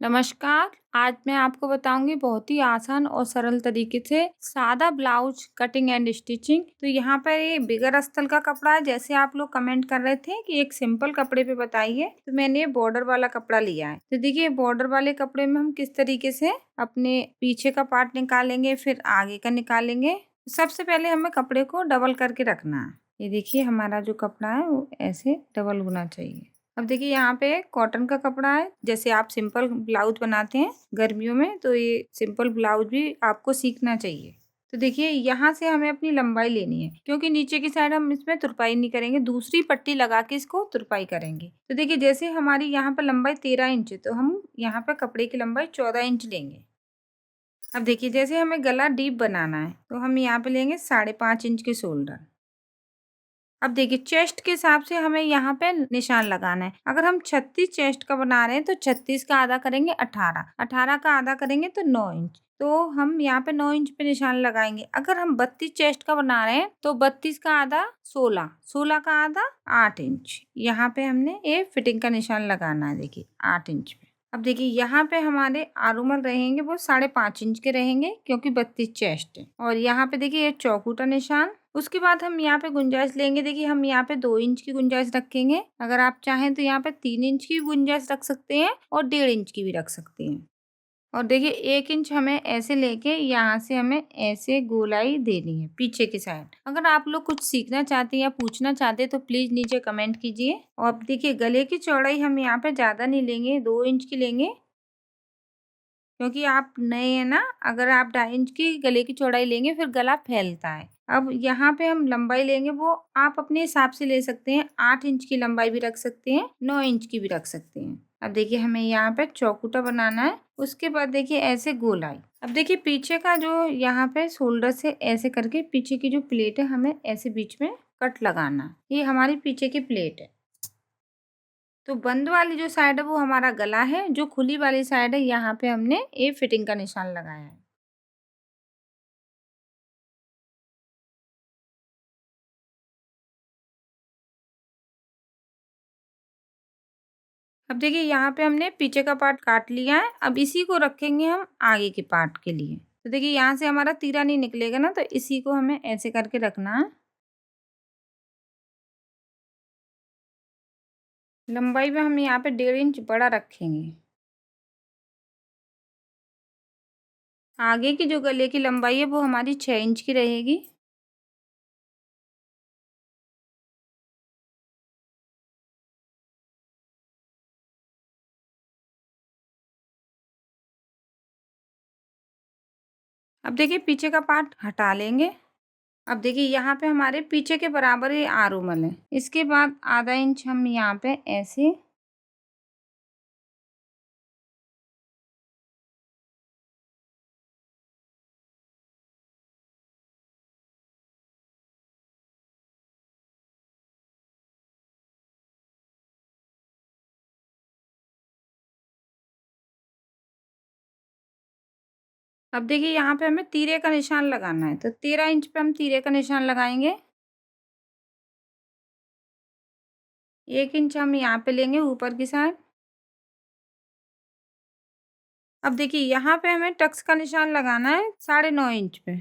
नमस्कार, आज मैं आपको बताऊँगी बहुत ही आसान और सरल तरीके से सादा ब्लाउज कटिंग एंड स्टिचिंग। तो यहाँ पर ये बिगर अस्तर का कपड़ा है, जैसे आप लोग कमेंट कर रहे थे कि एक सिंपल कपड़े पे बताइए, तो मैंने ये बॉर्डर वाला कपड़ा लिया है। तो देखिए बॉर्डर वाले कपड़े में हम किस तरीके से अपने पीछे का पार्ट निकालेंगे, फिर आगे का निकालेंगे। सबसे पहले हमें कपड़े को डबल करके रखना है। ये देखिए हमारा जो कपड़ा है वो ऐसे डबल होना चाहिए। अब देखिए यहाँ पे कॉटन का कपड़ा है, जैसे आप सिंपल ब्लाउज बनाते हैं गर्मियों में, तो ये सिंपल ब्लाउज भी आपको सीखना चाहिए। तो देखिए यहाँ से हमें अपनी लंबाई लेनी है, क्योंकि नीचे की साइड हम इसमें तुरपाई नहीं करेंगे, दूसरी पट्टी लगा के इसको तुरपाई करेंगे। तो देखिए जैसे हमारी यहाँ पर लंबाई 13 इंच है, तो हम यहाँ पे कपड़े की लंबाई 14 इंच लेंगे। अब देखिए जैसे हमें गला डीप बनाना है, तो हम यहाँ पे लेंगे 5.5 इंच के शोल्डर। अब देखिए चेस्ट के हिसाब से हमें यहाँ पे निशान लगाना है। अगर हम 36 चेस्ट का बना रहे हैं तो 36 का आधा करेंगे 18, 18 का आधा करेंगे तो 9 इंच। तो हम यहाँ पे 9 इंच पे निशान लगाएंगे। अगर हम 32 चेस्ट का बना रहे हैं तो 32 का आधा 16, 16 का आधा 8 इंच। यहाँ पे हमने ये फिटिंग का निशान लगाना है, देखिए 8 इंच पे। अब देखिए यहाँ पे हमारे आरूमल रहेंगे वो 5.5 इंच के रहेंगे, क्योंकि 32 चेस्ट है। और यहाँ पे देखिए ये चौकूटा निशान। उसके बाद हम यहाँ पे गुंजाइश लेंगे। देखिए हम यहाँ पे 2 इंच की गुंजाइश रखेंगे। अगर आप चाहें तो यहाँ पे 3 इंच की गुंजाइश रख सकते हैं और 1.5 इंच की भी रख सकते हैं। और देखिए 1 इंच हमें ऐसे लेके यहाँ से हमें ऐसे गोलाई देनी है पीछे की साइड। अगर आप लोग कुछ सीखना चाहते हैं या पूछना चाहते हैं तो प्लीज नीचे कमेंट कीजिए। और अब देखिए गले की चौड़ाई हम यहाँ पे ज्यादा नहीं लेंगे, 2 इंच की लेंगे, क्योंकि आप नए हैं ना। अगर आप 2.5 इंच की गले की चौड़ाई लेंगे फिर गला फैलता है। अब यहाँ पे हम लंबाई लेंगे, वो आप अपने हिसाब से ले सकते हैं। 8 इंच की लंबाई भी रख सकते हैं, 9 इंच की भी रख सकते हैं। अब देखिए हमें यहाँ पे चौकुटा बनाना है। उसके बाद देखिए ऐसे गोलाई। अब देखिए पीछे का जो यहाँ पे शोल्डर से ऐसे करके पीछे की जो प्लेट है हमें ऐसे बीच में कट लगाना है। ये हमारी पीछे की प्लेट है। तो बंद वाली जो साइड है वो हमारा गला है, जो खुली वाली साइड है यहाँ पे हमने ये फिटिंग का निशान लगाया है। अब देखिए यहाँ पे हमने पीछे का पार्ट काट लिया है। अब इसी को रखेंगे हम आगे के पार्ट के लिए। तो देखिए यहाँ से हमारा तीरा नहीं निकलेगा ना, तो इसी को हमें ऐसे करके रखना है। लंबाई में हम यहाँ पे 1.5 इंच बड़ा रखेंगे। आगे की जो गले की लंबाई है वो हमारी 6 इंच की रहेगी। अब देखिए पीछे का पार्ट हटा लेंगे। अब देखिए यहाँ पे हमारे पीछे के बराबर ये आरोमल है। इसके बाद आधा इंच हम यहाँ पे ऐसे। अब देखिए यहाँ पे हमें तीरे का निशान लगाना है, तो 13 इंच पे हम तीरे का निशान लगाएंगे। 1 इंच हम यहाँ पे लेंगे ऊपर की साइड। अब देखिए यहाँ पे हमें टक्स का निशान लगाना है 9.5 इंच पे।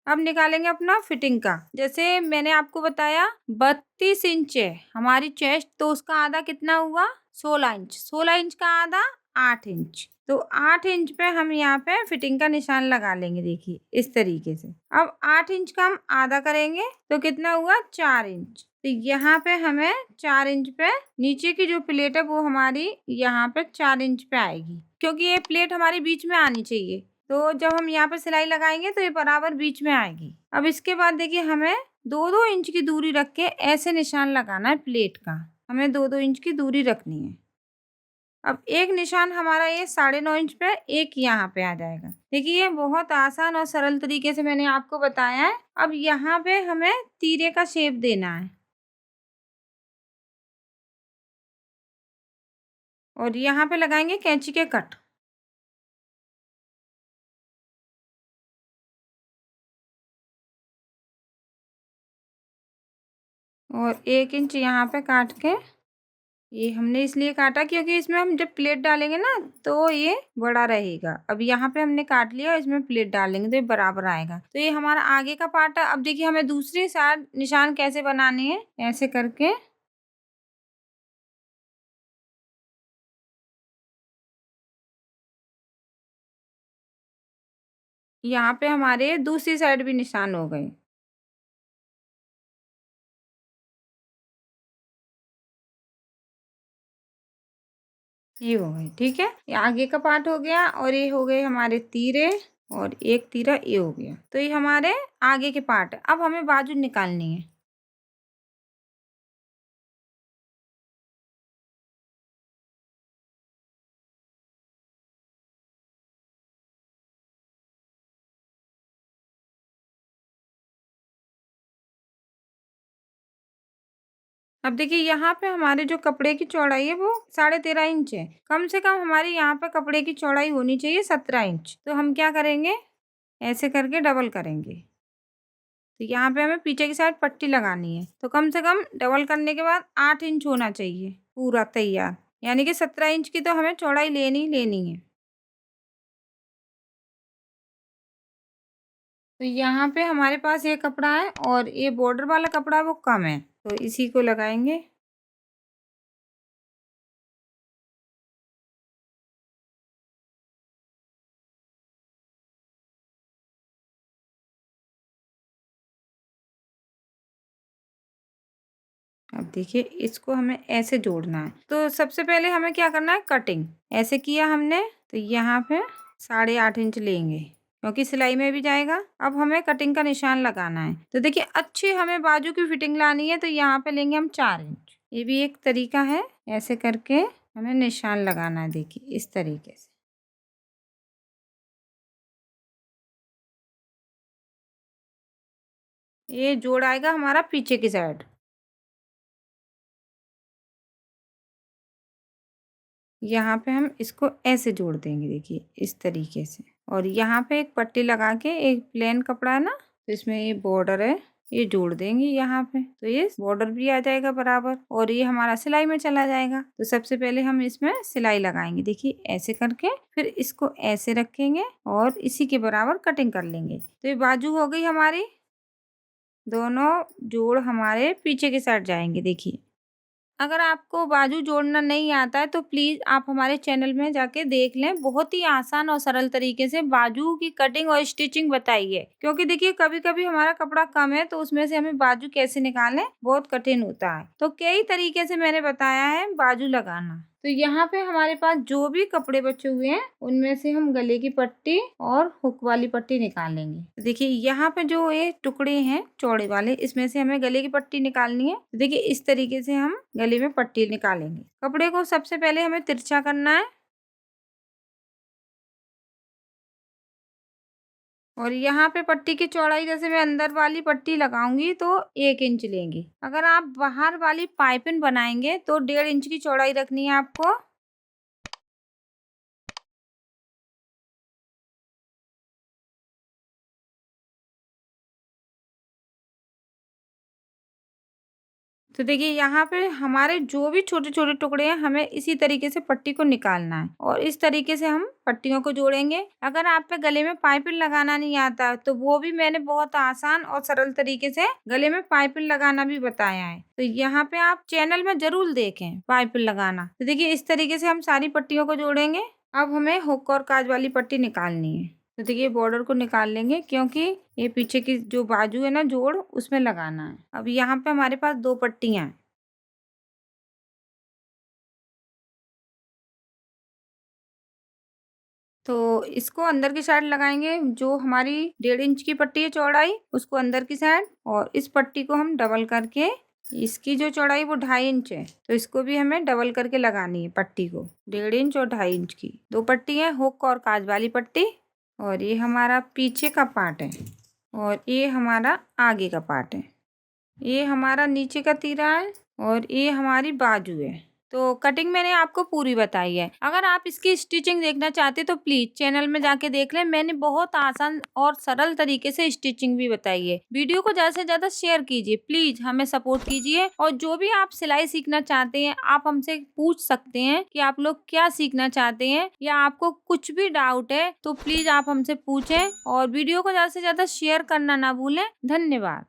अब निकालेंगे अपना फिटिंग का। जैसे मैंने आपको बताया 32 इंच है हमारी चेस्ट, तो उसका आधा कितना हुआ 16 इंच। 16 इंच का आधा 8 इंच। तो 8 इंच पे हम यहाँ पे फिटिंग का निशान लगा लेंगे, देखिए इस तरीके से। अब 8 इंच का हम आधा करेंगे तो कितना हुआ 4 इंच। तो यहाँ पे हमें 4 इंच पे नीचे की जो प्लेट है वो हमारी यहाँ पे 4 इंच पे आएगी, क्योंकि ये प्लेट हमारी बीच में आनी चाहिए। तो जब हम यहाँ पे सिलाई लगाएंगे तो ये बराबर बीच में आएगी। अब इसके बाद देखिए हमें 2-2 इंच की दूरी रख के ऐसे निशान लगाना है प्लेट का। हमें 2-2 इंच की दूरी रखनी है। अब एक निशान हमारा ये 9.5 इंच पे, एक यहाँ पे आ जाएगा। देखिए ये बहुत आसान और सरल तरीके से मैंने आपको बताया है। अब यहाँ पे हमें तीरे का शेप देना है और यहाँ पे लगाएंगे कैंची के कट। और 1 इंच यहाँ पे काट के ये हमने इसलिए काटा क्योंकि इसमें हम जब प्लेट डालेंगे ना तो ये बड़ा रहेगा। अब यहाँ पे हमने काट लिया, इसमें प्लेट डालेंगे तो ये बराबर आएगा। तो ये हमारा आगे का पार्ट है। अब देखिए हमें दूसरी साइड निशान कैसे बनाने हैं, ऐसे करके यहाँ पे हमारे दूसरी साइड भी निशान हो गए। ये हो गए, ठीक है। ये आगे का पार्ट हो गया और ये हो गए हमारे तीरे, और एक तीरा ये हो गया। तो ये हमारे आगे के पार्ट है। अब हमें बाजू निकालनी है। अब देखिए यहाँ पे हमारे जो कपड़े की चौड़ाई है वो 13.5 इंच है। कम से कम हमारे यहाँ पे कपड़े की चौड़ाई होनी चाहिए 17 इंच। तो हम क्या करेंगे, ऐसे करके डबल करेंगे। तो यहाँ पे हमें पीछे की साइड पट्टी लगानी है। तो कम से कम डबल करने के बाद 8 इंच होना चाहिए पूरा तैयार। यानी कि 17 इंच की तो हमें चौड़ाई लेनी लेनी है। तो यहाँ पे हमारे पास ये कपड़ा है और ये बॉर्डर वाला कपड़ा वो कम है, तो इसी को लगाएंगे। अब देखिए इसको हमें ऐसे जोड़ना है। तो सबसे पहले हमें क्या करना है, कटिंग। ऐसे किया हमने, तो यहाँ पे 8.5 इंच लेंगे क्योंकि सिलाई में भी जाएगा। अब हमें कटिंग का निशान लगाना है। तो देखिए अच्छी हमें बाजू की फिटिंग लानी है, तो यहाँ पे लेंगे हम 4 इंच। ये भी एक तरीका है, ऐसे करके हमें निशान लगाना है। देखिए इस तरीके से। ये जोड़ आएगा हमारा पीछे की साइड। यहाँ पे हम इसको ऐसे जोड़ देंगे, देखिए इस तरीके से। और यहाँ पे एक पट्टी लगा के, एक प्लेन कपड़ा है ना, तो इसमें ये बॉर्डर है, ये जोड़ देंगे यहाँ पे। तो ये बॉर्डर भी आ जाएगा बराबर और ये हमारा सिलाई में चला जाएगा। तो सबसे पहले हम इसमें सिलाई लगाएंगे। देखिए ऐसे करके, फिर इसको ऐसे रखेंगे और इसी के बराबर कटिंग कर लेंगे। तो ये बाजू हो गई हमारी। दोनों जोड़ हमारे पीछे की साइड जाएंगे। देखिए अगर आपको बाजू जोड़ना नहीं आता है तो प्लीज़ आप हमारे चैनल में जाके देख लें। बहुत ही आसान और सरल तरीके से बाजू की कटिंग और स्टिचिंग बताई है। क्योंकि देखिए कभी कभी हमारा कपड़ा कम है तो उसमें से हमें बाजू कैसे निकालें बहुत कठिन होता है। तो कई तरीके से मैंने बताया है बाजू लगाना। तो यहाँ पे हमारे पास जो भी कपड़े बचे हुए हैं उनमें से हम गले की पट्टी और हुक वाली पट्टी निकालेंगे। तो देखिए यहाँ पे जो ये टुकड़े हैं चौड़े वाले, इसमें से हमें गले की पट्टी निकालनी है। तो देखिए इस तरीके से हम गले में पट्टी निकालेंगे। कपड़े को सबसे पहले हमें तिरछा करना है और यहाँ पे पट्टी की चौड़ाई, जैसे मैं अंदर वाली पट्टी लगाऊंगी तो 1 इंच लेंगी। अगर आप बाहर वाली पाइपिंग बनाएंगे तो 1.5 इंच की चौड़ाई रखनी है आपको। तो देखिए यहाँ पे हमारे जो भी छोटे छोटे टुकड़े हैं हमें इसी तरीके से पट्टी को निकालना है और इस तरीके से हम पट्टियों को जोड़ेंगे। अगर आप पे गले में पाइपिंग लगाना नहीं आता तो वो भी मैंने बहुत आसान और सरल तरीके से गले में पाइपिंग लगाना भी बताया है। तो यहाँ पे आप चैनल में जरूर देखें पाइपिंग लगाना। तो देखिए इस तरीके से हम सारी पट्टियों को जोड़ेंगे। अब हमें हुक और काज वाली पट्टी निकालनी है। तो देखिए बॉर्डर को निकाल लेंगे क्योंकि ये पीछे की जो बाजू है ना जोड़, उसमें लगाना है। अब यहाँ पे हमारे पास 2 पट्टियां हैं। तो इसको अंदर की साइड लगाएंगे। जो हमारी 1.5 इंच की पट्टी है चौड़ाई, उसको अंदर की साइड, और इस पट्टी को हम डबल करके, इसकी जो चौड़ाई वो 2.5 इंच है तो इसको भी हमें डबल करके लगानी है पट्टी को। 1.5 इंच और 2.5 इंच की 2 पट्टी है, हुक और काज वाली पट्टी। और ये हमारा पीछे का पार्ट है और ये हमारा आगे का पार्ट है। ये हमारा नीचे का तीरा है और ये हमारी बाजू है। तो कटिंग मैंने आपको पूरी बताई है। अगर आप इसकी स्टिचिंग देखना चाहते तो प्लीज चैनल में जाके देख लें, मैंने बहुत आसान और सरल तरीके से स्टिचिंग भी बताई है। वीडियो को ज्यादा से ज्यादा शेयर कीजिए, प्लीज हमें सपोर्ट कीजिए। और जो भी आप सिलाई सीखना चाहते हैं आप हमसे पूछ सकते हैं कि आप लोग क्या सीखना चाहते हैं, या आपको कुछ भी डाउट है तो प्लीज आप हमसे पूछें। और वीडियो को ज्यादा से ज्यादा शेयर करना ना भूलें। धन्यवाद।